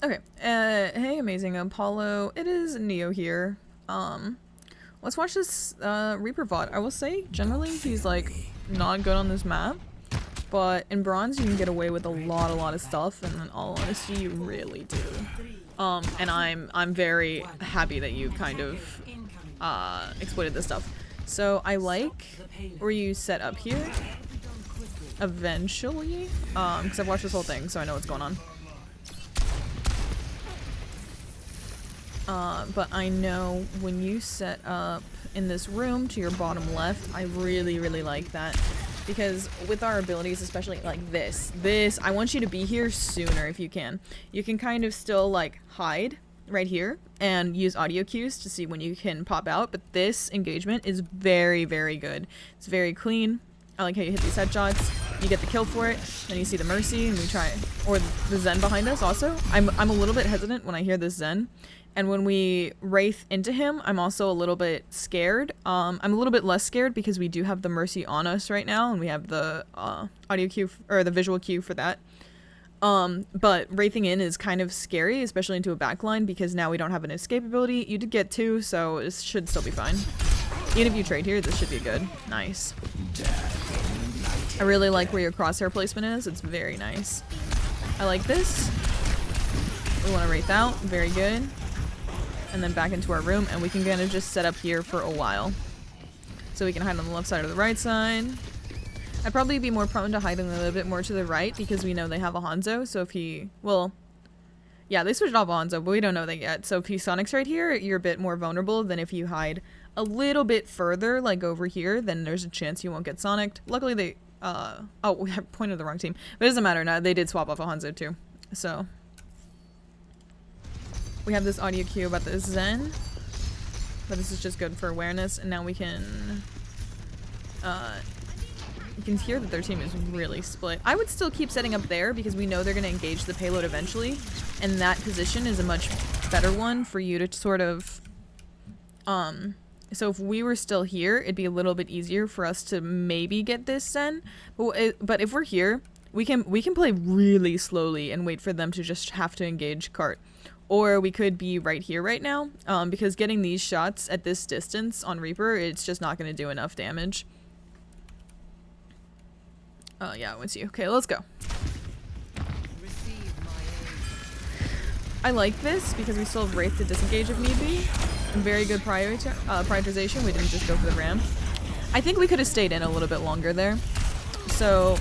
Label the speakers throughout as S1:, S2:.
S1: Okay. Hey, Amazing Apollo. It is Neo here. Let's watch this Reaper VOD. I will say, generally, he's like not good on this map, but in bronze you can get away with a lot of stuff, and in all honesty, you really do. And I'm very happy that you kind of exploited this stuff. So I like where you set up here. Eventually, because I've watched this whole thing, so I know what's going on. But I know when you set up in this room to your bottom left, I really like that. Because with our abilities, especially like this, I want you to be here sooner if you can. You can kind of still like hide right here and use audio cues to see when you can pop out, but this engagement is very good. It's very clean. I like how you hit these headshots, you get the kill for it, then you see the Mercy, and we try, or the Zen behind us also. I'm a little bit hesitant when I hear this Zen, and when we wraith into him, I'm also a little bit scared. I'm a little bit less scared because we do have the Mercy on us right now, and we have the audio cue, or the visual cue for that. But wraithing in is kind of scary, especially into a backline, because now we don't have an escape ability. You did get two, so it should still be fine. Even if you trade here, this should be good. Nice. I really like where your crosshair placement is. It's very nice. I like this. We want to wraith out. Very good. And then back into our room, and we can kind of just set up here for a while. So we can hide on the left side or the right side. I'd probably be more prone to hiding a little bit more to the right because we know they have a Hanzo, so if he... Well... Yeah, they switched off Hanzo, but we don't know that yet. So if he Sonics right here, you're a bit more vulnerable than if you hide a little bit further, like over here, then there's a chance you won't get Sonicked. Luckily they... Oh, we pointed the wrong team. But it doesn't matter now, they did swap off a Hanzo too. So... We have this audio cue about the Zen, but this is just good for awareness, and now we can, you can hear that their team is really split. I would still keep setting up there because we know they're going to engage the payload eventually, and that position is a much better one for you to sort of, so if we were still here, it'd be a little bit easier for us to maybe get this Zen, but if we're here, we can play really slowly and wait for them to just have to engage cart. Or we could be right here right now, because getting these shots at this distance on Reaper, it's just not going to do enough damage. Yeah, I want you. Okay, let's go. I like this because we still have Wraith to disengage if need be. Very good prioritization. We didn't just go for the ram. I think we could have stayed in a little bit longer there. So...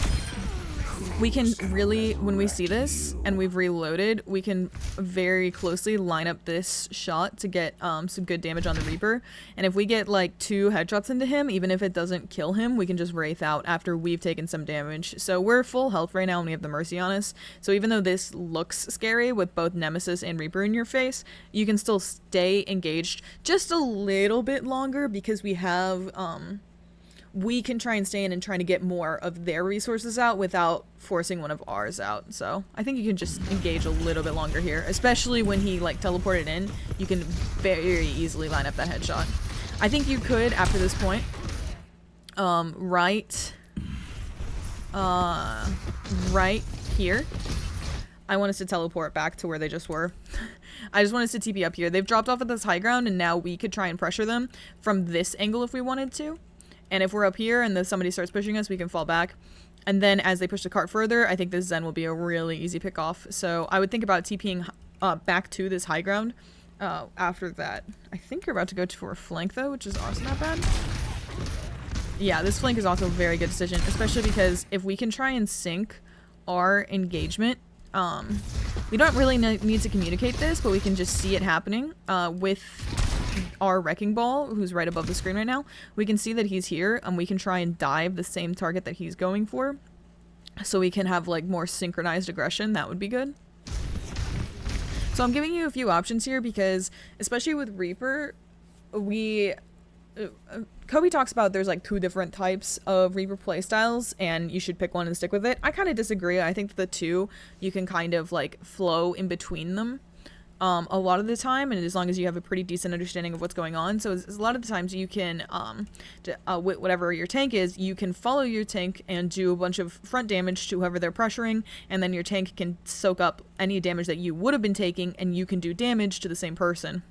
S1: we can really, when we see this and we've reloaded, we can very closely line up this shot to get some good damage on the Reaper. And if we get like 2 headshots into him, even if it doesn't kill him, we can just wraith out after we've taken some damage. So we're full health right now and we have the Mercy on us. So even though this looks scary with both Nemesis and Reaper in your face, you can still stay engaged just a little bit longer because we have... we can try and stay in and try to get more of their resources out without forcing one of ours out. So I think you can just engage a little bit longer here, especially when he like teleported in. You can very easily line up that headshot. I think you could, after this point, right here. I want us to teleport back to where they just were. I just want us to TP up here. They've dropped off at this high ground, and now we could try and pressure them from this angle if we wanted to. And if we're up here and then somebody starts pushing us, we can fall back. And then as they push the cart further, I think this Zen will be a really easy pick off. So I would think about TPing back to this high ground after that. I think you're about to go for a flank though, which is also not bad. Yeah, this flank is also a very good decision, especially because if we can try and sync our engagement, we don't really need to communicate this, but we can just see it happening with... our Wrecking Ball, who's right above the screen right now. We can see that he's here, and we can try and dive the same target that he's going for. So we can have, like, more synchronized aggression. That would be good. So I'm giving you a few options here because, especially with Reaper, Kobe talks about there's, like, 2 different types of Reaper playstyles, and you should pick one and stick with it. I kind of disagree. I think the 2, you can kind of, like, flow in between them. a lot of the time, and as long as you have a pretty decent understanding of what's going on. So a lot of the times you can, whatever your tank is, you can follow your tank and do a bunch of front damage to whoever they're pressuring, and then your tank can soak up any damage that you would have been taking, and you can do damage to the same person.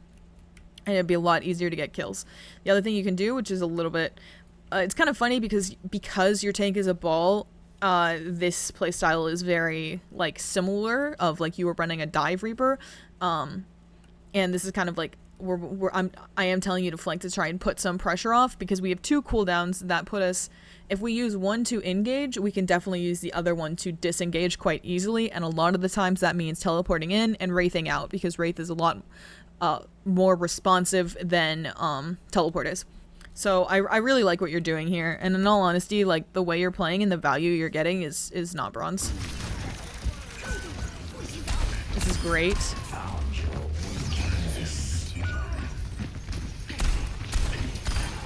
S1: And it'd be a lot easier to get kills. The other thing you can do, which is a little bit, it's kind of funny because your tank is a ball, this playstyle is very, like, similar of, like, you were running a Dive Reaper, and this is kind of like, I am telling you to flank to try and put some pressure off, because we have 2 cooldowns that put us, if we use one to engage, we can definitely use the other one to disengage quite easily, and a lot of the times that means teleporting in and wraithing out, because Wraith is a lot, more responsive than, teleport is. So I really like what you're doing here, and in all honesty, like, the way you're playing and the value you're getting is not bronze. This is great.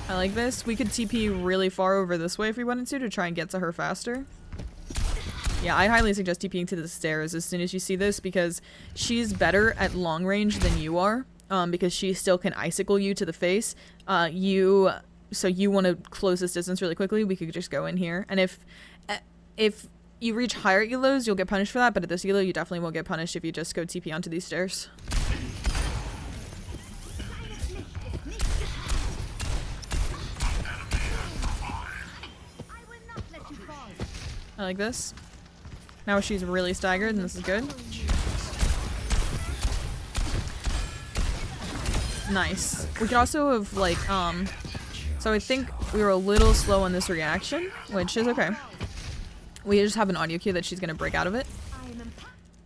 S1: I like this. We could TP really far over this way if we wanted to try and get to her faster. Yeah, I highly suggest TPing to the stairs as soon as you see this, because she's better at long range than you are, because she still can icicle you to the face. So you want to close this distance really quickly, we could just go in here. And if you reach higher elos, you'll get punished for that, but at this elo, you definitely won't get punished if you just go TP onto these stairs. I like this. Now she's really staggered, and this is good. Nice. We could also have, like, so I think we were a little slow on this reaction, which is okay. We just have an audio cue that she's gonna break out of it.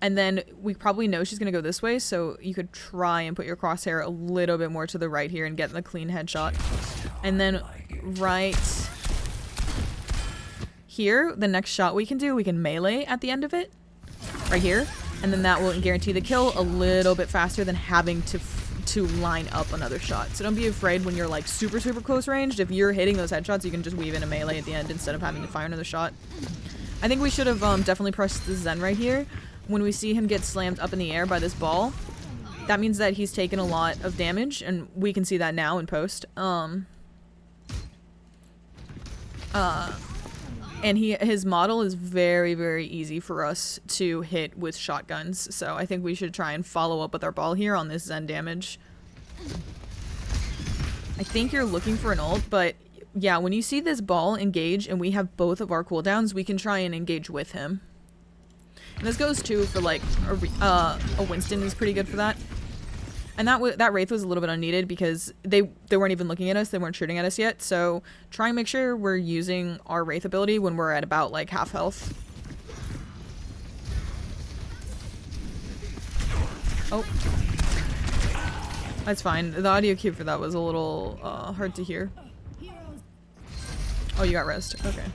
S1: And then we probably know she's gonna go this way, so you could try and put your crosshair a little bit more to the right here and get the clean headshot. And then right here, the next shot we can do, we can melee at the end of it, right here, and then that will guarantee the kill a little bit faster than having to line up another shot. So don't be afraid when you're, like, super close ranged. If you're hitting those headshots, you can just weave in a melee at the end instead of having to fire another shot. I think we should have definitely pressed the Zen right here. When we see him get slammed up in the air by this ball, that means that he's taken a lot of damage, and we can see that now in post. And his model is very, very easy for us to hit with shotguns, so I think we should try and follow up with our ball here on this Zen damage. I think you're looking for an ult, but yeah, when you see this ball engage and we have both of our cooldowns, we can try and engage with him. And this goes too for, like, a Winston is pretty good for that. And that Wraith was a little bit unneeded because they weren't even looking at us, they weren't shooting at us yet, so try and make sure we're using our Wraith ability when we're at about, like, half health. Oh. That's fine. The audio cue for that was a little hard to hear. Oh, you got rest. Okay.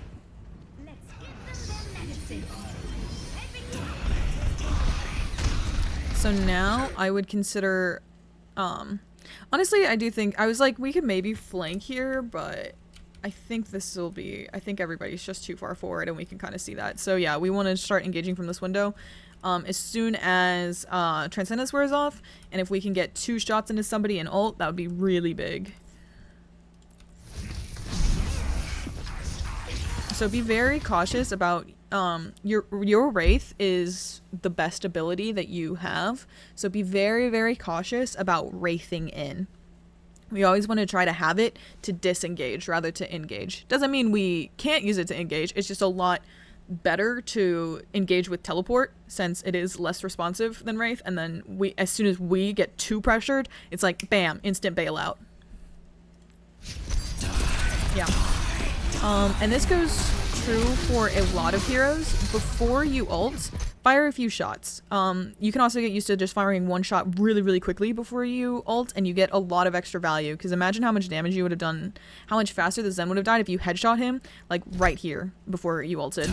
S1: So now I would consider, honestly, I do think, I was like, we could maybe flank here, but I think I think everybody's just too far forward and we can kind of see that. So yeah, we want to start engaging from this window as soon as Transcendence wears off, and if we can get 2 shots into somebody and ult, that would be really big. So be very cautious about your Wraith is the best ability that you have, so be very, very cautious about wraithing in. We always want to try to have it to disengage rather to engage. Doesn't mean we can't use it to engage, it's just a lot better to engage with teleport since it is less responsive than Wraith, and then as soon as we get too pressured, it's like bam, instant bailout. Yeah. And this goes true for a lot of heroes. Before you ult, fire a few shots. You can also get used to just firing 1 shot really, really quickly before you ult, and you get a lot of extra value, because imagine how much damage you would have done, how much faster the Zen would have died if you headshot him, like, right here before you ulted.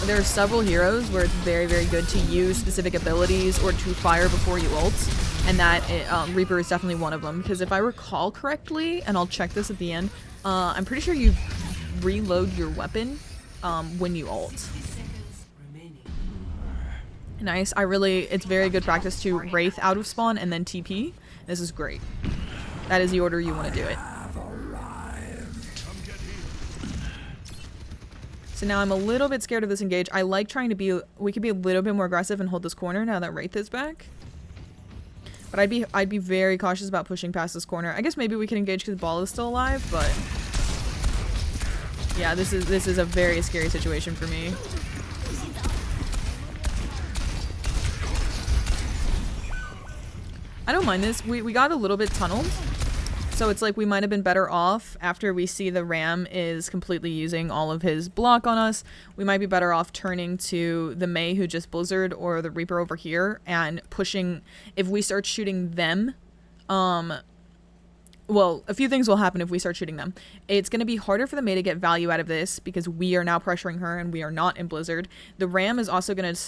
S1: There are several heroes where it's very, very good to use specific abilities or to fire before you ult, and that Reaper is definitely one of them, because if I recall correctly, and I'll check this at the end, I'm pretty sure you reload your weapon when you ult. Nice. It's very good practice to Wraith out of spawn and then TP. This is great. That is the order you want to do it. So now I'm a little bit scared of this engage. I like trying to be, we could be a little bit more aggressive and hold this corner now that Wraith is back. But I'd be very cautious about pushing past this corner. I guess maybe we can engage because the ball is still alive, but yeah, this is a very scary situation for me. I don't mind this. We got a little bit tunneled. So it's like we might have been better off after we see the Ram is completely using all of his block on us. We might be better off turning to the Mei who just Blizzard or the Reaper over here and pushing. If we start shooting them, well, a few things will happen if we start shooting them. It's going to be harder for the Mei to get value out of this because we are now pressuring her and we are not in Blizzard. The Ram is also going to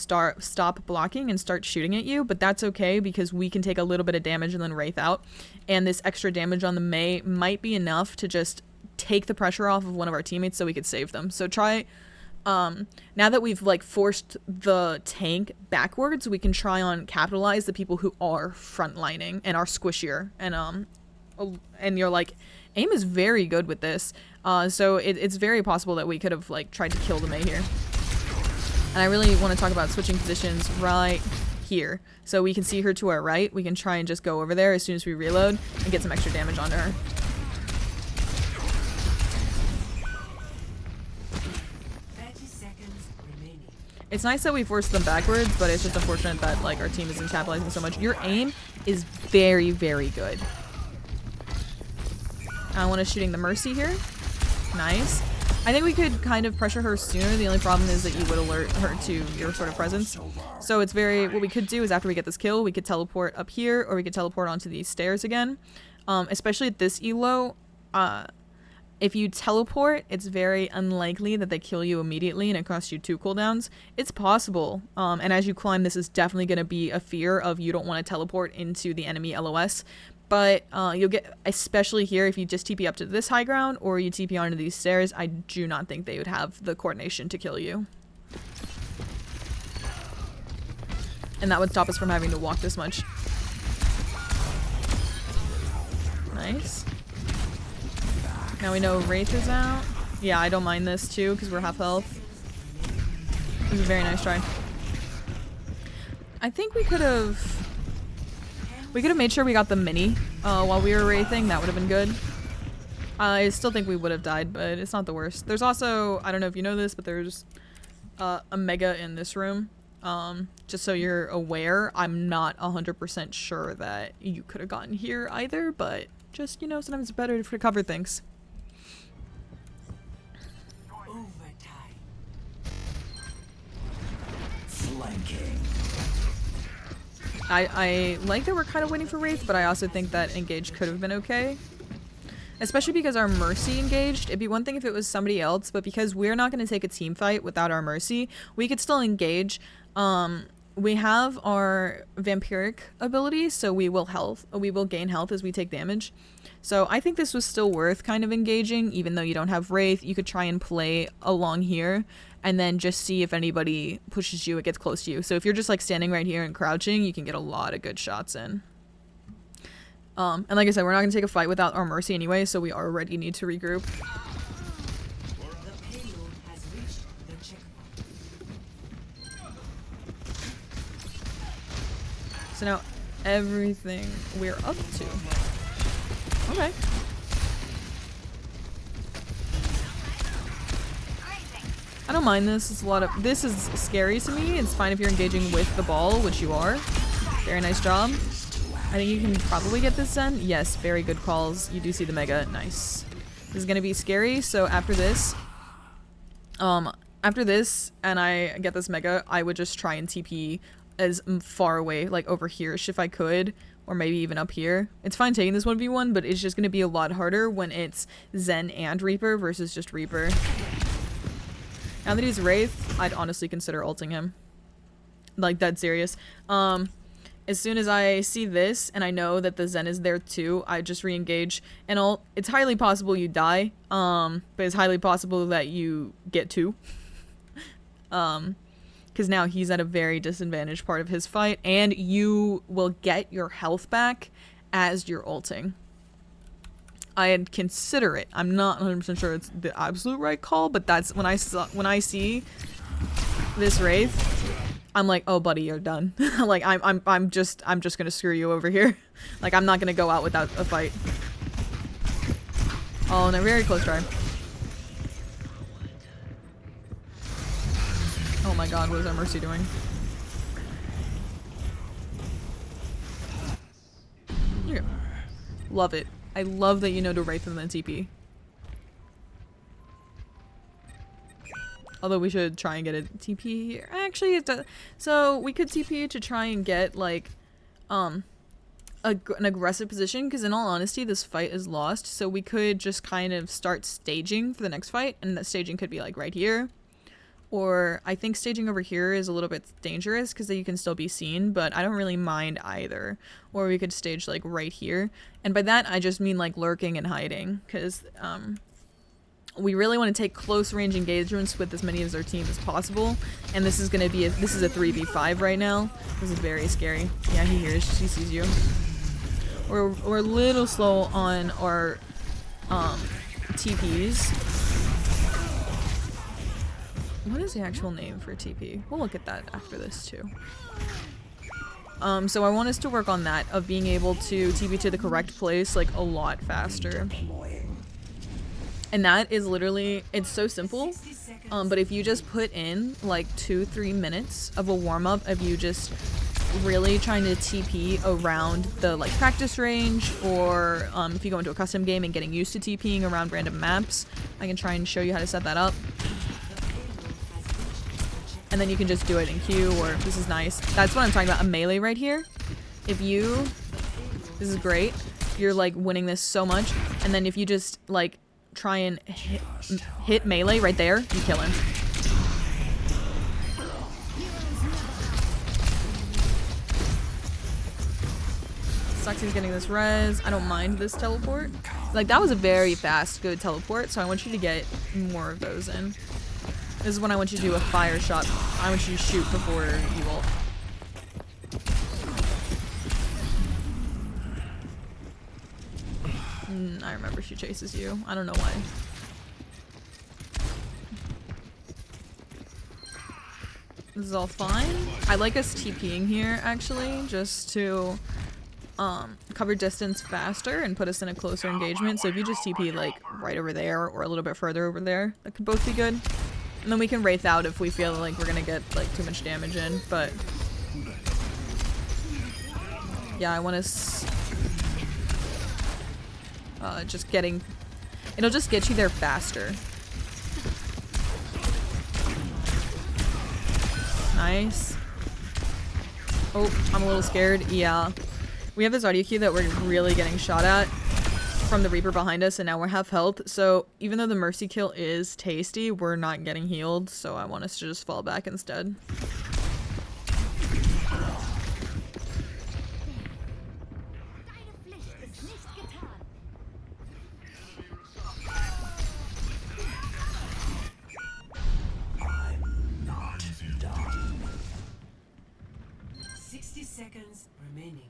S1: stop blocking and start shooting at you, but that's okay because we can take a little bit of damage and then Wraith out. And this extra damage on the Mei might be enough to just take the pressure off of one of our teammates so we could save them. So try, now that we've like forced the tank backwards, we can try on capitalize the people who are frontlining and are squishier. And you're like, aim is very good with this. So it's very possible that we could have like tried to kill the Mei here. And I really want to talk about switching positions right here. So we can see her to our right. We can try and just go over there as soon as we reload and get some extra damage onto her.
S2: 30 seconds remaining.
S1: It's nice that we forced them backwards, but it's just unfortunate that like our team isn't capitalizing so much. Your aim is very, very good. I want to shooting the Mercy here. Nice. I think we could kind of pressure her sooner. The only problem is that you would alert her to your sort of presence. So it's very, what we could do is after we get this kill, we could teleport up here or we could teleport onto these stairs again. Especially at this elo, if you teleport, it's very unlikely that they kill you immediately and it costs you 2 cooldowns. It's possible. And as you climb, this is definitely going to be a fear of you don't want to teleport into the enemy LOS. But you'll get, especially here, if you just TP up to this high ground or you TP onto these stairs, I do not think they would have the coordination to kill you. And that would stop us from having to walk this much. Nice. Now we know Wraith is out. Yeah, I don't mind this too, because we're half health. This is a very nice try. I think we could have made sure we got the mini while we were wraithing. That would have been good. I still think we would have died, but it's not the worst. There's also, I don't know if you know this, but there's a mega in this room. Just so you're aware, I'm not 100% sure that you could have gotten here either, but just, you know, sometimes it's better to cover things.
S2: Overtime.
S3: Flanking.
S1: I like that we're kind of waiting for Wraith, but I also think that engage could have been okay. Especially because our Mercy engaged. It'd be one thing if it was somebody else, but because we're not going to take a team fight without our Mercy, we could still engage. We have our vampiric abilities, so we will gain health as we take damage. So I think this was still worth kind of engaging, even though you don't have Wraith. You could try and play along here and then just see if anybody pushes you, it gets close to you. So if you're just like standing right here and crouching, you can get a lot of good shots in. And like I said, we're not going to take a fight without our Mercy anyway, so we already need to regroup.
S2: The payload has reached the checkpoint.
S1: So now everything we're up to. Okay. I don't mind this. It's a lot of, this is scary to me. It's fine if you're engaging with the ball, which you are. Very nice job. I think you can probably get this Zen. Yes, very good calls. You do see the mega. Nice. This is gonna be scary. So after this and I get this mega, I would just try and TP as far away, like over here-ish if I could, or maybe even up here. It's fine taking this 1v1, but it's just gonna be a lot harder when it's Zen and Reaper versus just Reaper. Now that he's Wraith, I'd honestly consider ulting him. Like, dead serious. As soon as I see this, and I know that the Zen is there too, I just re-engage and ult. It's highly possible you die, but it's highly possible that you get 2. because now he's at a very disadvantaged part of his fight, and you will get your health back as you're ulting. I'd consider it. I'm not 100% sure it's the absolute right call, but that's when I see this Wraith, I'm like, oh buddy, you're done. Like I'm just gonna screw you over here. Like I'm not gonna go out without a fight. Oh, and a very close try. Oh my god, what is our Mercy doing? Here you go. Love it. I love that you know to Wraith and then TP. Although we should try and get a TP here. Actually, it does. So we could TP to try and get like an aggressive position, because in all honesty this fight is lost, so we could just kind of start staging for the next fight, and that staging could be like right here, or I think staging over here is a little bit dangerous because you can still be seen, but I don't really mind either. Or we could stage like right here, and by that I just mean like lurking and hiding, because we really want to take close range engagements with as many of our team as possible, and this is going to be this is a 3v5 right now. This is very scary. Yeah, he sees you. We're a little slow on our TPs. What is the actual name for TP? We'll look at that after this too. So I want us to work on that, of being able to TP to the correct place like a lot faster. And that is literally, it's so simple, but if you just put in like 2-3 minutes of a warm-up of you just really trying to TP around the like practice range, or if you go into a custom game and getting used to TPing around random maps, I can try and show you how to set that up. And then you can just do it in queue, or this is nice. That's what I'm talking about, a melee right here. If you, this is great, you're like winning this so much, and then if you just like try and hit melee right there, you kill him. Sucks he's getting this res. I don't mind this teleport. Like that was a very fast, good teleport, so I want you to get more of those in. This is when I want you to do a fire shot. I want you to shoot before you ult. I remember she chases you. I don't know why. This is all fine. I like us TPing here, actually, just to cover distance faster and put us in a closer engagement. So if you just TP like right over there or a little bit further over there, that could both be good. And then we can Wraith out if we feel like we're gonna get like too much damage in, but yeah, I want us just getting, it'll just get you there faster. Nice. Oh, I'm a little scared. Yeah. We have this audio cue that we're really getting shot at from the Reaper behind us, and now we're half health, so even though the Mercy kill is tasty, we're not getting healed, so I want us to just fall back instead.
S3: I'm not done.
S2: 60 seconds remaining.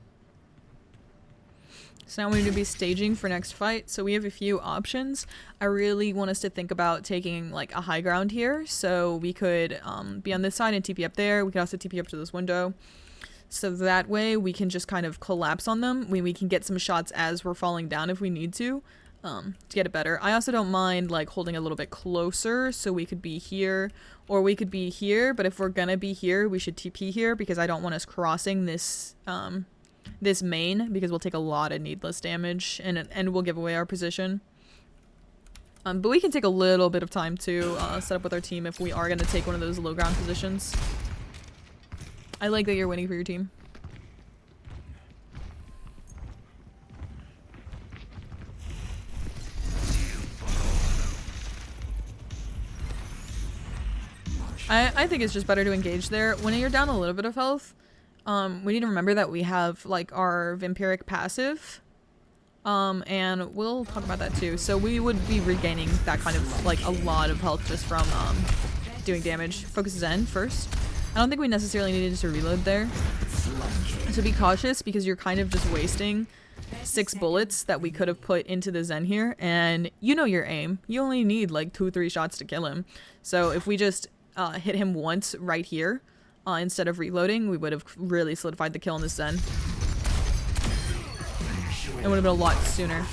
S1: So now we need to be staging for next fight. So we have a few options. I really want us to think about taking like a high ground here. So we could be on this side and TP up there. We could also TP up to this window. So that way we can just kind of collapse on them. We can get some shots as we're falling down if we need to get it better. I also don't mind like holding a little bit closer. So we could be here or we could be here. But if we're gonna be here, we should TP here, because I don't want us crossing this this main, because we'll take a lot of needless damage and we'll give away our position. But we can take a little bit of time to set up with our team if we are going to take one of those low ground positions. I like that you're winning for your team. I think it's just better to engage there. When you're down a little bit of health, we need to remember that we have like our vampiric passive, and we'll talk about that too. So we would be regaining that kind of like a lot of health just from doing damage. Focus Zen first. I don't think we necessarily needed to reload there. So be cautious because you're kind of just wasting 6 bullets that we could have put into the Zen here, and you know your aim. You only need like 2-3 shots to kill him. So if we just hit him once right here instead of reloading, we would have really solidified the kill on the Zen. It would have been a lot sooner.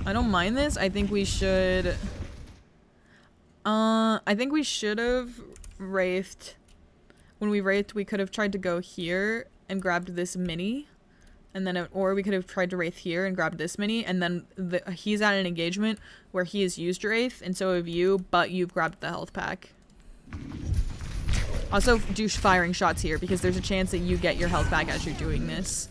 S1: I don't mind this. I think we should... I think we should have wraithed. When we wraithed, we could have tried to go here and grabbed this mini. And then, or we could have tried to wraith here and grabbed this mini. And then he's at an engagement where he has used wraith, and so have you, but you've grabbed the health pack. Also, do firing shots here because there's a chance that you get your health back as you're doing this.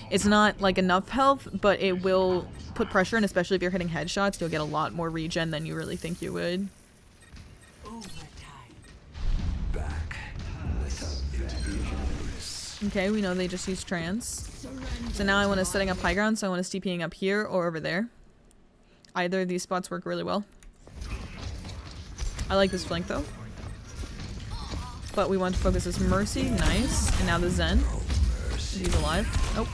S1: It's not like enough health, but it will put pressure, and especially if you're hitting headshots, you'll get a lot more regen than you really think you would. Okay, we know they just use trance. So now I want to setting up high ground, so I want to TPing up here or over there. Either of these spots work really well. I like this flank though. But we want to focus this Mercy, nice. And now the Zen. He's alive. Oh.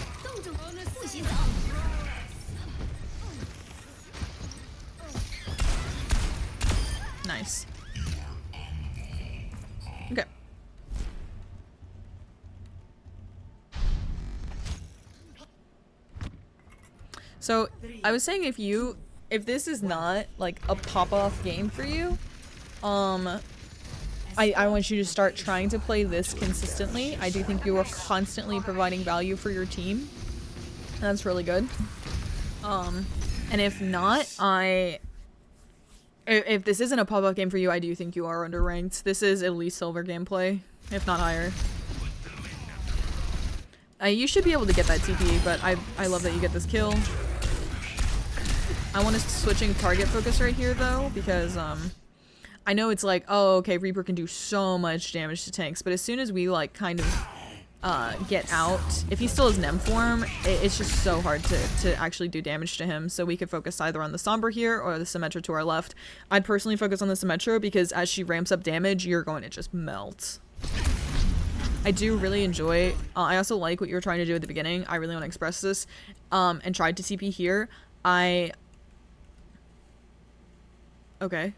S1: Nice. Okay. So, I was saying if this is not like a pop-off game for you, I want you to start trying to play this consistently. I do think you are constantly providing value for your team. That's really good. And if not, if this isn't a pop-up game for you, I do think you are underranked. This is at least silver gameplay, if not higher. You should be able to get that TP, but I love that you get this kill. I want to switching target focus right here though, because I know it's like, oh, okay, Reaper can do so much damage to tanks, but as soon as we like kind of get out, if he still has Nem form, it's just so hard to actually do damage to him. So we could focus either on the Sombra here or the Symmetra to our left. I'd personally focus on the Symmetra because as she ramps up damage, you're going to just melt. I do really enjoy, I also like what you were trying to do at the beginning. I really want to express this, and tried to TP here. Okay.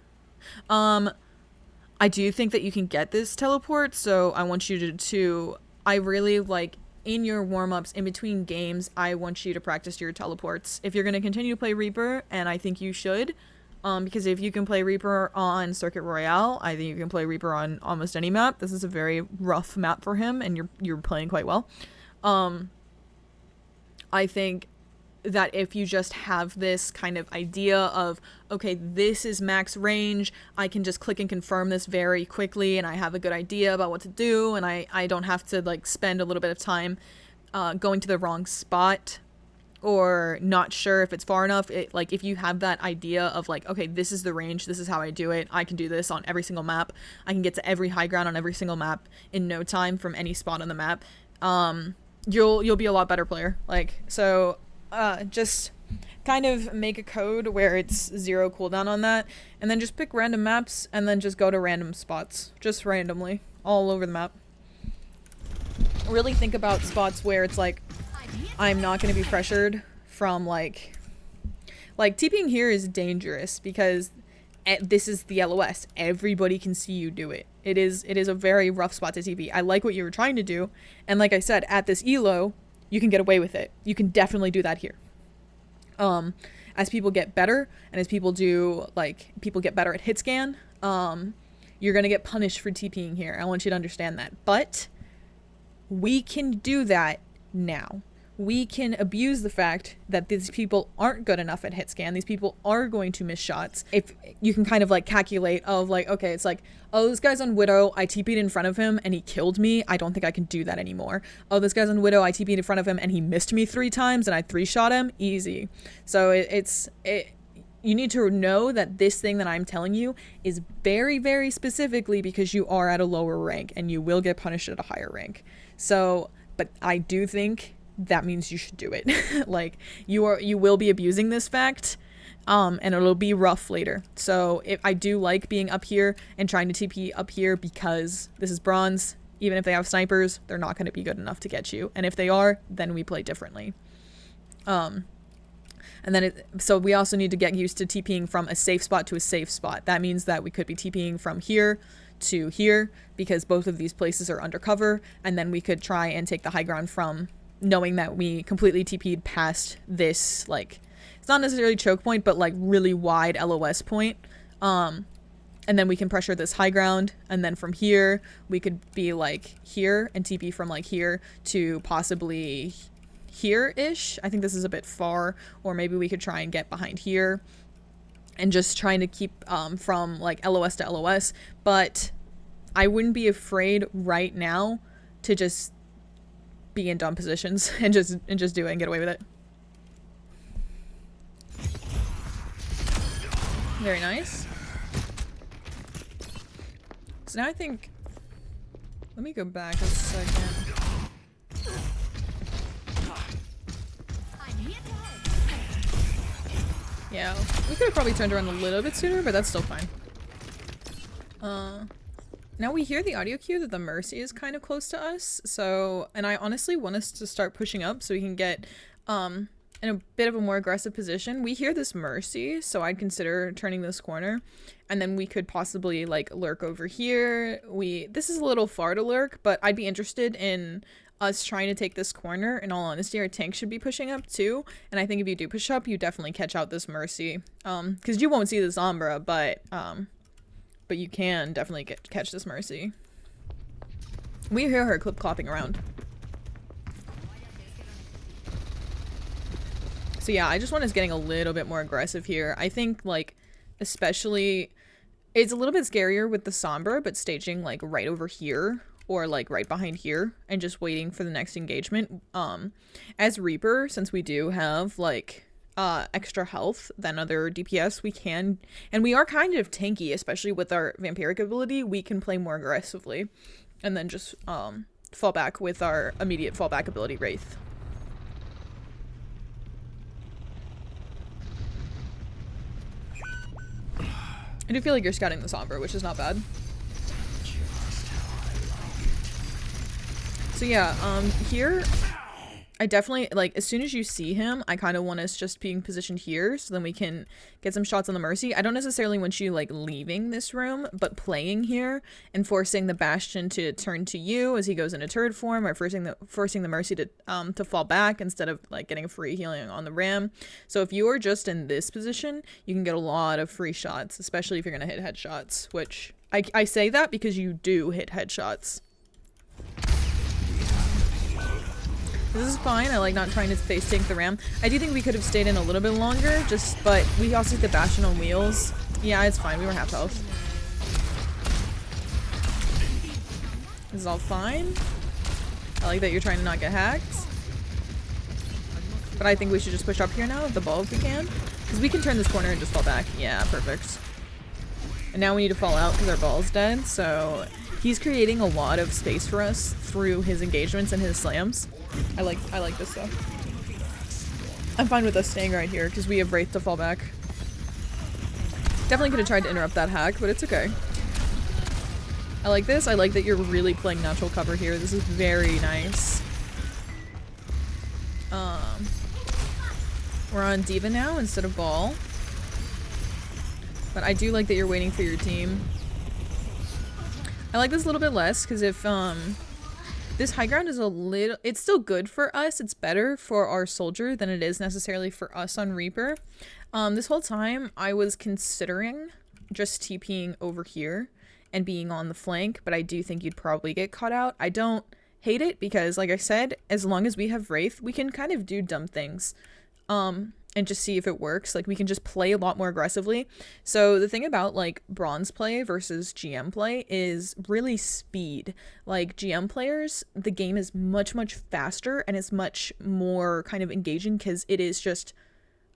S1: I do think that you can get this teleport, so I want you to I really like in your warm-ups in between games, I want you to practice your teleports. If you're going to continue to play Reaper, and I think you should, because if you can play Reaper on Circuit Royale, I think you can play Reaper on almost any map. This is a very rough map for him, and you're playing quite well. I think that if you just have this kind of idea of, okay, this is max range, I can just click and confirm this very quickly, and I have a good idea about what to do, and I don't have to like spend a little bit of time going to the wrong spot or not sure if it's far enough. Like if you have that idea of like, okay, this is the range, this is how I do it, I can do this on every single map, I can get to every high ground on every single map in no time from any spot on the map, you'll be a lot better player. Like, so just kind of make a code where it's 0 cooldown on that, and then just pick random maps and then just go to random spots, just randomly all over the map. Really think about spots where it's like, I'm not going to be pressured from like TPing here is dangerous because this is the LOS. Everybody can see you do it. It is a very rough spot to TP. I like what you were trying to do, and like I said, at this elo, you can get away with it. You can definitely do that here. As people get better, and as people get better at hit scan, you're gonna get punished for TPing here. I want you to understand that. But we can do that now. We can abuse the fact that these people aren't good enough at hit scan. These people are going to miss shots. If you can kind of like calculate of like, okay, it's like, oh, this guy's on Widow, I TP'd in front of him and he killed me. I don't think I can do that anymore. Oh, this guy's on Widow, I TP'd in front of him and he missed me 3 times and I 3-shot him. Easy. So you need to know that this thing that I'm telling you is very, very specifically because you are at a lower rank and you will get punished at a higher rank. So, but I do think that means you should do it. Like, you will be abusing this fact, and it'll be rough later. So if I do like being up here and trying to TP up here, because this is bronze. Even if they have snipers, they're not going to be good enough to get you. And if they are, then we play differently. And then so we also need to get used to TPing from a safe spot to a safe spot. That means that we could be TPing from here to here, because both of these places are undercover, and then we could try and take the high ground from knowing that we completely TP'd past this, like, it's not necessarily choke point, but like really wide LOS point. And then we can pressure this high ground, and then from here we could be like here and TP from like here to possibly here-ish. I think this is a bit far, or maybe we could try and get behind here and just trying to keep from like LOS to LOS. But I wouldn't be afraid right now to just be in dumb positions and just do it and get away with it. Very nice. So now I think, let me go back a second. Yeah, we could have probably turned around a little bit sooner, but that's still fine. Now we hear the audio cue that the Mercy is kind of close to us, so, and I honestly want us to start pushing up so we can get in a bit of a more aggressive position. We hear this Mercy, so I'd consider turning this corner, and then we could possibly like lurk over here. This is a little far to lurk, but I'd be interested in us trying to take this corner. In all honesty, our tank should be pushing up too, and I think if you do push up, you definitely catch out this Mercy, because you won't see the Sombra, but you can definitely catch this Mercy. We hear her clip-clopping around. So yeah, I just want us getting a little bit more aggressive here. I think, like, especially, it's a little bit scarier with the Sombra, but staging like right over here, or like right behind here, and just waiting for the next engagement. As Reaper, since we do have like extra health than other DPS, we can, and we are kind of tanky, especially with our vampiric ability, we can play more aggressively, and then just fall back with our immediate fallback ability, Wraith. I do feel like you're scouting the Sombra, which is not bad. So yeah, here, I definitely, like, as soon as you see him, I kind of want us just being positioned here, so then we can get some shots on the Mercy. I don't necessarily want you, like, leaving this room, but playing here and forcing the Bastion to turn to you as he goes into turret form, or forcing the Mercy to fall back instead of, like, getting a free healing on the Ram. So if you are just in this position, you can get a lot of free shots, especially if you're gonna hit headshots, which I say that because you do hit headshots. This is fine. I like not trying to face tank the Ram. I do think we could have stayed in a little bit longer, but we also hit the Bastion on wheels. Yeah, it's fine. We were half health. This is all fine. I like that you're trying to not get hacked. But I think we should just push up here now with the ball if we can. Because we can turn this corner and just fall back. Yeah, perfect. And now we need to fall out because our ball's dead, so he's creating a lot of space for us through his engagements and his slams. I like this though. I'm fine with us staying right here because we have Wraith to fall back. Definitely could have tried to interrupt that hack, but it's okay. I like this. I like that you're really playing natural cover here. This is very nice. We're on Diva now instead of Ball. But I do like that you're waiting for your team. I like this a little bit less because if this high ground is a little, it's still good for us. It's better for our soldier than it is necessarily for us on Reaper. This whole time I was considering just TPing over here and being on the flank, but I do think you'd probably get caught out. I don't hate it because, like I said, as long as we have Wraith, we can kind of do dumb things. And just see if it works. Like, we can just play a lot more aggressively. So the thing about, like, bronze play versus GM play is really speed. Like, GM players, the game is much, much faster and it's much more kind of engaging because it is just,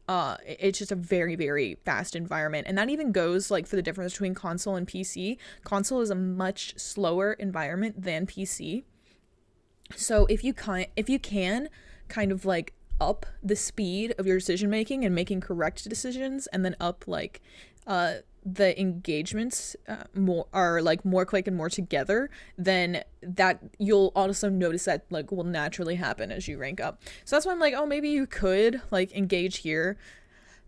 S1: it's just a very, very fast environment. And that even goes, like, for the difference between console and PC. Console is a much slower environment than PC. So if you can, kind of like up the speed of your decision making and making correct decisions, and then up like the engagements more are like more quick and more together, then that you'll also notice that like will naturally happen as you rank up. So that's why I'm like, oh, maybe you could like engage here,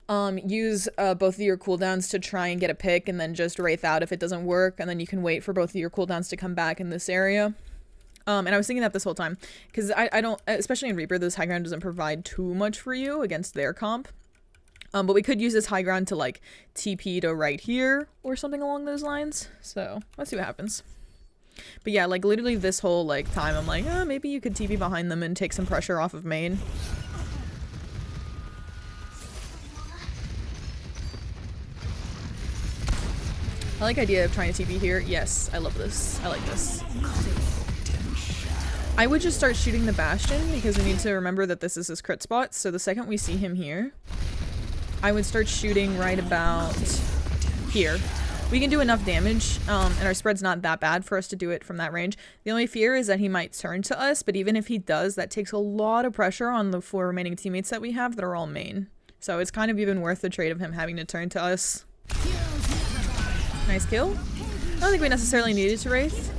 S1: use both of your cooldowns to try and get a pick, and then just wraith out if it doesn't work, and then you can wait for both of your cooldowns to come back in this area. And I was thinking that this whole time, because I don't, especially in Reaper, this high ground doesn't provide too much for you against their comp. But we could use this high ground to like TP to right here or something along those lines. So let's see what happens. But yeah, like literally this whole like time I'm like, oh, maybe you could TP behind them and take some pressure off of main. I like the idea of trying to TP here. Yes, I love this. I like this. I would just start shooting the Bastion because we need to remember that this is his crit spot. So the second we see him here, I would start shooting right about here. We can do enough damage, and our spread's not that bad for us to do it from that range. The only fear is that he might turn to us, but even if he does, that takes a lot of pressure on the 4 remaining teammates that we have that are all main. So it's kind of even worth the trade of him having to turn to us. Nice kill. I don't think we necessarily needed to Wraith.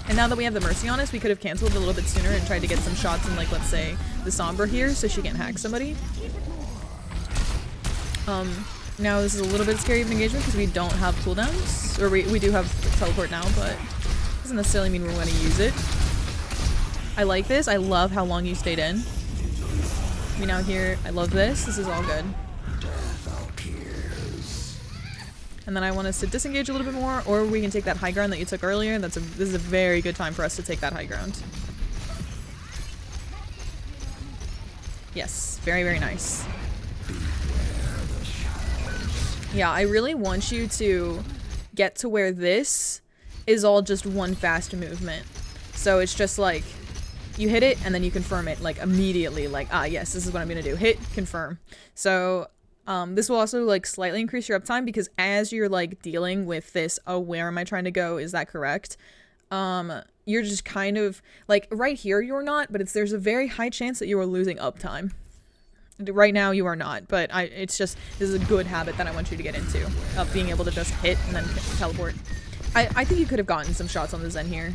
S1: And now that we have the Mercy on us, we could have canceled a little bit sooner and tried to get some shots in, like, let's say, the Sombra here so she can't hack somebody. Now this is a little bit scary of an engagement because we don't have cooldowns. Or we do have teleport now, but it doesn't necessarily mean we're going to use it. I like this. I love how long you stayed in. We now here. I love this. This is all good. And then I want us to disengage a little bit more, or we can take that high ground that you took earlier. This is a very good time for us to take that high ground. Yes, very, very nice. Yeah, I really want you to get to where this is all just one fast movement. So it's just like, you hit it and then you confirm it like immediately, like, ah, yes, this is what I'm gonna do. Hit, confirm. So this will also like slightly increase your uptime because as you're like dealing with this, oh, where am I trying to go? Is that correct? You're just kind of like right here, you're not, but there's a very high chance that you are losing uptime. Right now you are not, but it's just, this is a good habit that I want you to get into, of being able to just hit and then teleport. I think you could have gotten some shots on the Zen here.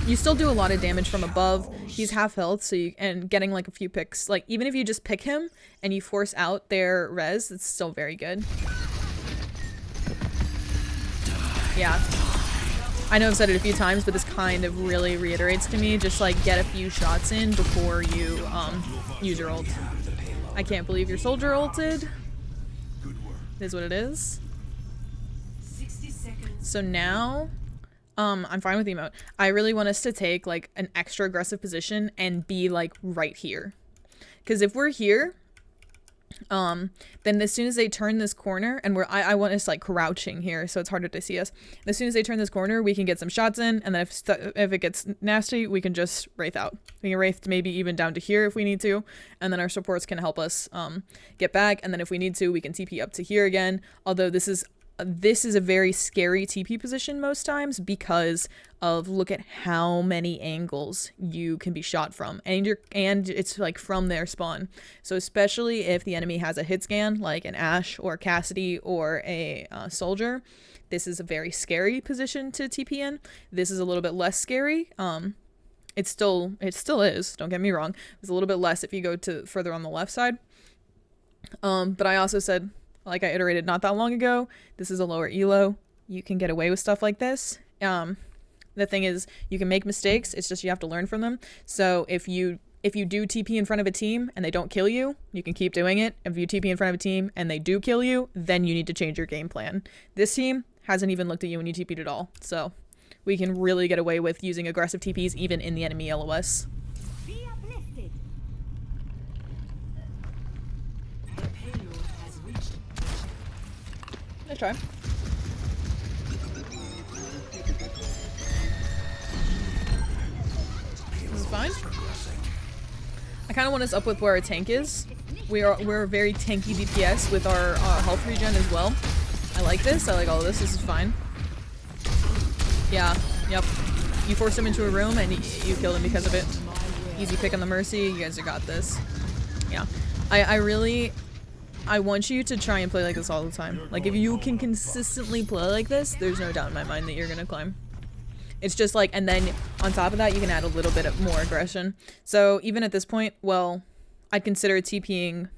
S1: You still do a lot of damage from above. He's half health, so and getting like a few picks, like even if you just pick him and you force out their res, it's still very good. Yeah. I know I've said it a few times, but this kind of really reiterates to me, just like get a few shots in before you use your ult. I can't believe your soldier ulted. It is what it is.
S2: 60 seconds.
S1: So now, I'm fine with emote. I really want us to take like an extra aggressive position and be like right here. Because if we're here, then as soon as they turn this corner, and I want us like crouching here so it's harder to see us. As soon as they turn this corner, we can get some shots in, and then if it gets nasty, we can just wraith out. We can wraith maybe even down to here if we need to, and then our supports can help us get back, and then if we need to, we can TP up to here again. Although this is a very scary TP position most times because of look at how many angles you can be shot from, and it's like from their spawn. So especially if the enemy has a hit scan like an Ashe or Cassidy or a soldier, this is a very scary position to TP in. This is a little bit less scary. It still is, don't get me wrong. It's a little bit less if you go to further on the left side. But I also said, like I iterated not that long ago, this is a lower elo. You can get away with stuff like this. The thing is, you can make mistakes. It's just you have to learn from them. So if you do TP in front of a team and they don't kill you, you can keep doing it. If you TP in front of a team and they do kill you, then you need to change your game plan. This team hasn't even looked at you when you TP'd at all. So we can really get away with using aggressive TPs even in the enemy LOS. Let's try. This is fine. I kind of want us up with where our tank is. We're very tanky DPS with our health regen as well. I like this. I like all of this. This is fine. Yeah. Yep. You force him into a room and you kill him because of it. Easy pick on the Mercy. You guys have got this. Yeah. I want you to try and play like this all the time. Like, if you can consistently play like this, there's no doubt in my mind that you're gonna climb. It's just like, and then on top of that, you can add a little bit of more aggression. So even at this point, well, I'd consider TPing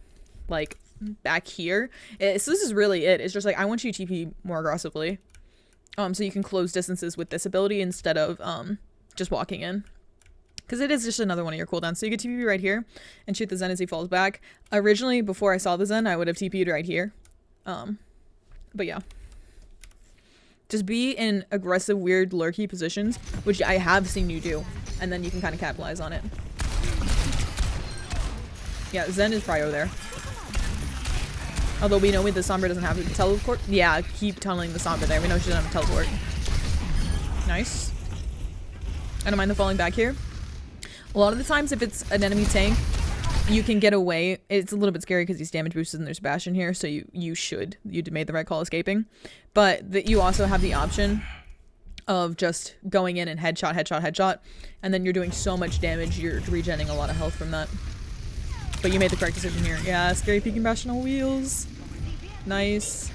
S1: like back here. So this is really it. It's just like, I want you to TP more aggressively. So you can close distances with this ability instead of just walking in. Because it is just another one of your cooldowns. So you get TP right here and shoot the Zen as he falls back. Originally, before I saw the Zen, I would have TP'd right here. But yeah. Just be in aggressive, weird, lurky positions, which I have seen you do. And then you can kind of capitalize on it. Yeah, Zen is prio there. Although we know the Sombra doesn't have a teleport. Yeah, keep tunneling the Sombra there. We know she doesn't have a teleport. Nice. I don't mind the falling back here. A lot of the times, if it's an enemy tank, you can get away. It's a little bit scary because he's damage boosted and there's Bastion here, so you made the right call escaping. But you also have the option of just going in and headshot, and then you're doing so much damage, you're regenerating a lot of health from that. But you made the correct decision here. Yeah, scary peeking Bastion on wheels. Nice.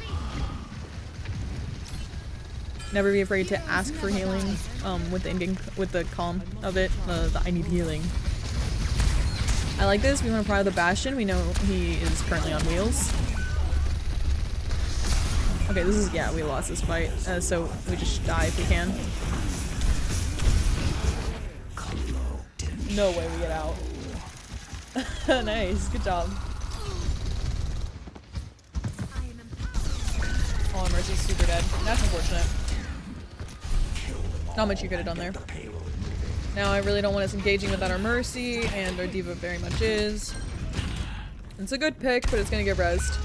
S1: Never be afraid to ask for healing with the calm of it. The I need healing. I like this. We want to pry the Bastion. We know he is currently on wheels. Okay, this is, yeah, we lost this fight. So we just die if we can. No way we get out. Nice, good job. Oh, Mercy's super dead. That's unfortunate. Not much you could have done there. Now I really don't want us engaging without our Mercy, and our D.Va very much is. It's a good pick, but it's gonna get rezzed.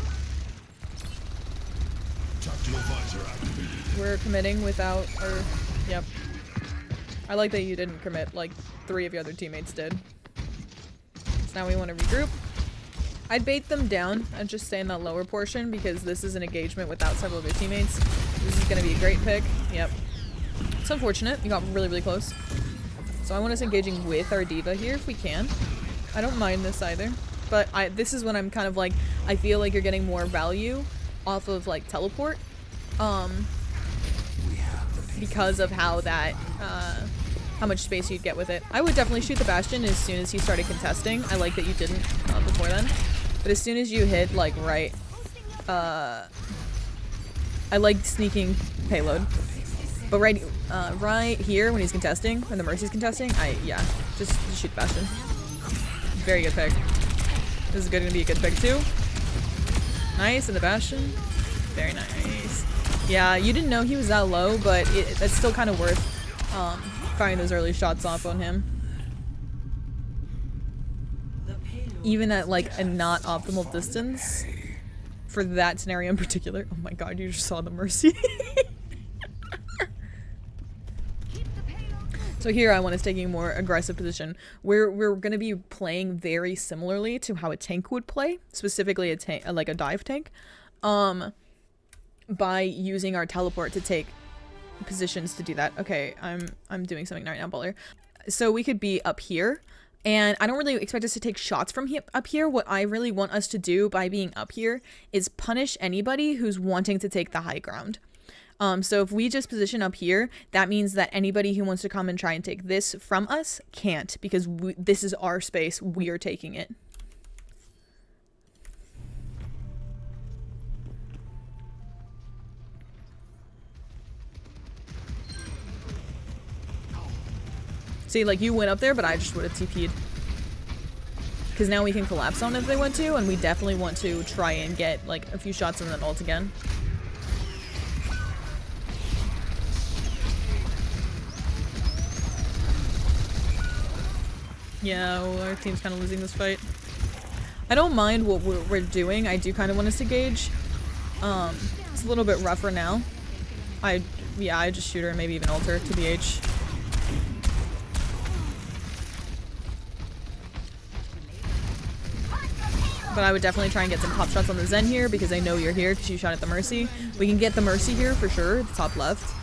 S1: We're committing without our... Yep. I like that you didn't commit, like 3 of your other teammates did. So now we want to regroup. I'd bait them down and just stay in that lower portion because this is an engagement without several of your teammates. This is going to be a great pick. Yep. It's unfortunate. You got really, really close. So I want us engaging with our D.Va here if we can. I don't mind this either. But this is when I'm kind of like, I feel like you're getting more value off of like teleport. Because of how that, how much space you'd get with it. I would definitely shoot the Bastion as soon as he started contesting. I like that you didn't before then. But as soon as you hit like right, I like sneaking payload. But right here when he's contesting, when the Mercy's contesting, yeah, just shoot the Bastion. Very good pick. This is gonna be a good pick too. Nice, and the Bastion. Very nice. Yeah, you didn't know he was that low, but it's still kind of worth firing those early shots off on him. Even at like a not optimal distance for that scenario in particular. Oh my god, you just saw the Mercy. So here I want us taking a more aggressive position. We're going to be playing very similarly to how a tank would play, specifically a tank, like a dive tank, by using our teleport to take positions to do that. Okay, I'm doing something right now, Baller. So we could be up here, and I don't really expect us to take shots from up here. What I really want us to do by being up here is punish anybody who's wanting to take the high ground. So if we just position up here, that means that anybody who wants to come and try and take this from us can't, because this is our space. We are taking it. See, like, you went up there, but I just would have TP'd. Because now we can collapse on it if they want to, and we definitely want to try and get, like, a few shots and then ult again. Yeah, well, our team's kind of losing this fight. I don't mind what we're doing. I do kind of want us to gauge. It's a little bit rougher now. I just shoot her and maybe even ult her to BH. But I would definitely try and get some pop shots on the Zen here because I know you're here because you shot at the Mercy. We can get the Mercy here for sure, the top left.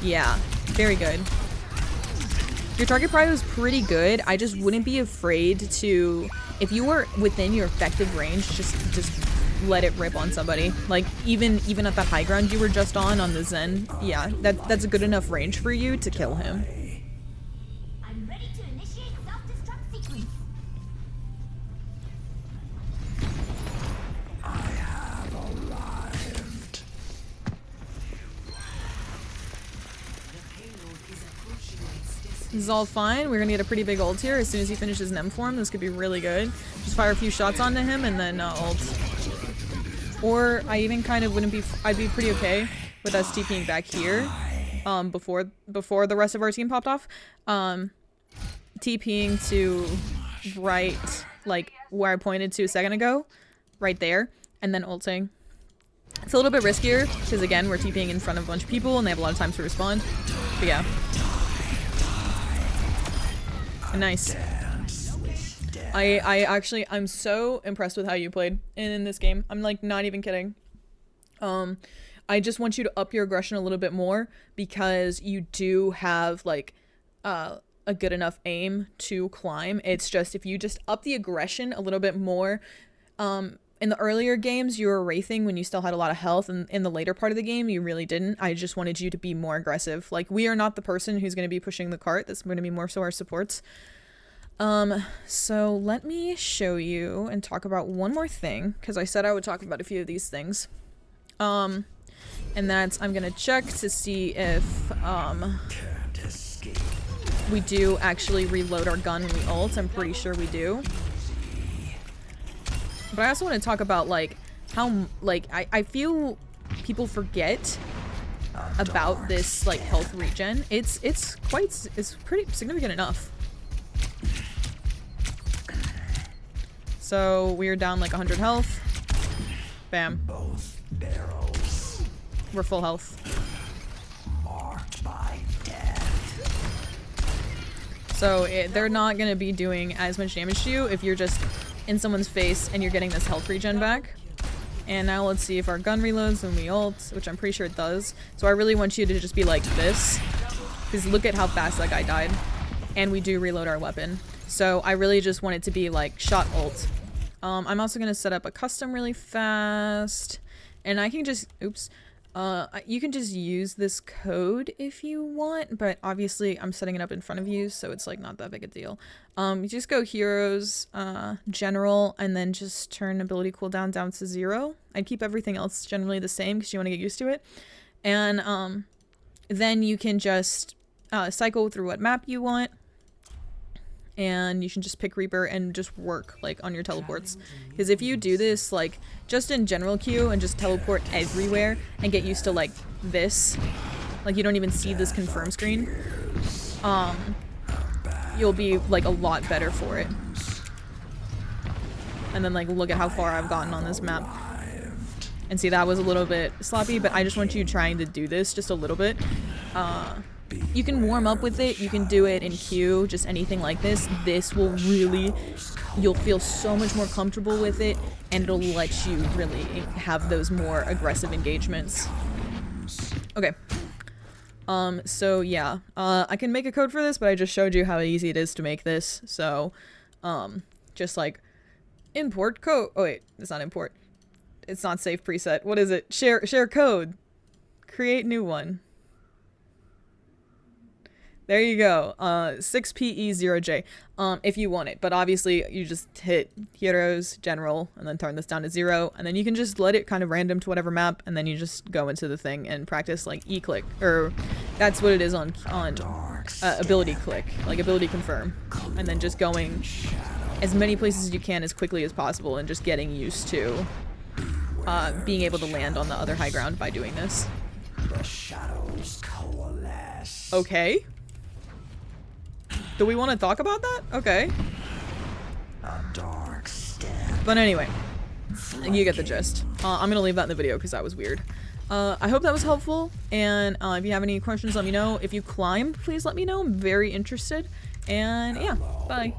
S1: Yeah, very good. Your target prio is pretty good. I just wouldn't be afraid to, if you were within your effective range, just let it rip on somebody. Like even at that high ground you were just on the Zen, yeah, that's a good enough range for you to kill him.
S4: I'm ready to initiate self-destruct sequence.
S3: I have arrived.
S1: This is all fine. We're gonna get a pretty big ult here as soon as he finishes Nem form. This could be really good. Just fire a few shots onto him and then ult. Or I even kind of wouldn't be. I'd be pretty okay with us TPing back here, before the rest of our team popped off. TPing to right, like where I pointed to a second ago, right there, and then ulting. It's a little bit riskier because again we're TPing in front of a bunch of people and they have a lot of time to respond. But yeah. Nice. I'm so impressed with how you played in this game. I'm like not even kidding. I just want you to up your aggression a little bit more because you do have like a good enough aim to climb. It's just if you just up the aggression a little bit more. In the earlier games you were wraithing when you still had a lot of health, and in the later part of the game you really didn't. I just wanted you to be more aggressive. Like we are not the person who's going to be pushing the cart. That's going to be more so our supports. So let me show you and talk about one more thing, because I said I would talk about a few of these things. And that's, I'm gonna check to see if, we do actually reload our gun when we ult. I'm pretty sure we do. But I also want to talk about, like, how, like, I feel people forget about this, like, health regen. It's pretty significant enough. So we are down like 100 health. Bam.
S3: Both barrels
S1: We're full health.
S3: marked by death.
S1: So they're not going to be doing as much damage to you if you're just in someone's face and you're getting this health regen back. And now let's see if our gun reloads when we ult, which I'm pretty sure it does. So I really want you to just be like this, because look at how fast that guy died. And we do reload our weapon. So I really just want it to be like shot ult. I'm also going to set up a custom really fast. And I can just, oops. You can just use this code if you want, but obviously I'm setting it up in front of you, so it's like not that big a deal. You just go heroes, general, and then just turn ability cooldown down to 0. I'd keep everything else generally the same because you want to get used to it. And then you can just cycle through what map you want. And you can just pick Reaper and just work like on your teleports, because if you do this like just in general queue and just teleport everywhere and get used to like this, like you don't even see this confirm screen, you'll be like a lot better for it. And then like look at how far I've gotten on this map, and see that was a little bit sloppy, but I just want you trying to do this just a little bit. You can warm up with it, you can do it in queue, just anything like this. This will really, you'll feel so much more comfortable with it, and it'll let you really have those more aggressive engagements. Okay. So yeah, I can make a code for this, but I just showed you how easy it is to make this. So, just like import code. Oh wait, it's not import. It's not save preset. What is it? Share code. Create new one. There you go, 6PE0J, if you want it, but obviously you just hit heroes, general, and then turn this down to 0, and then you can just let it kind of random to whatever map, and then you just go into the thing and practice like E-click, or that's what it is on ability click, like ability confirm, and then just going as many places as you can as quickly as possible, and just getting used to being able to land on the other high ground by doing this.
S3: The shadows coalesce.
S1: Okay. Do we want to talk about that? Okay.
S3: A dark step.
S1: But anyway, you get the gist. I'm gonna leave that in the video because that was weird. I hope that was helpful, and if you have any questions, let me know. If you climb, please let me know. I'm very interested. And yeah, bye.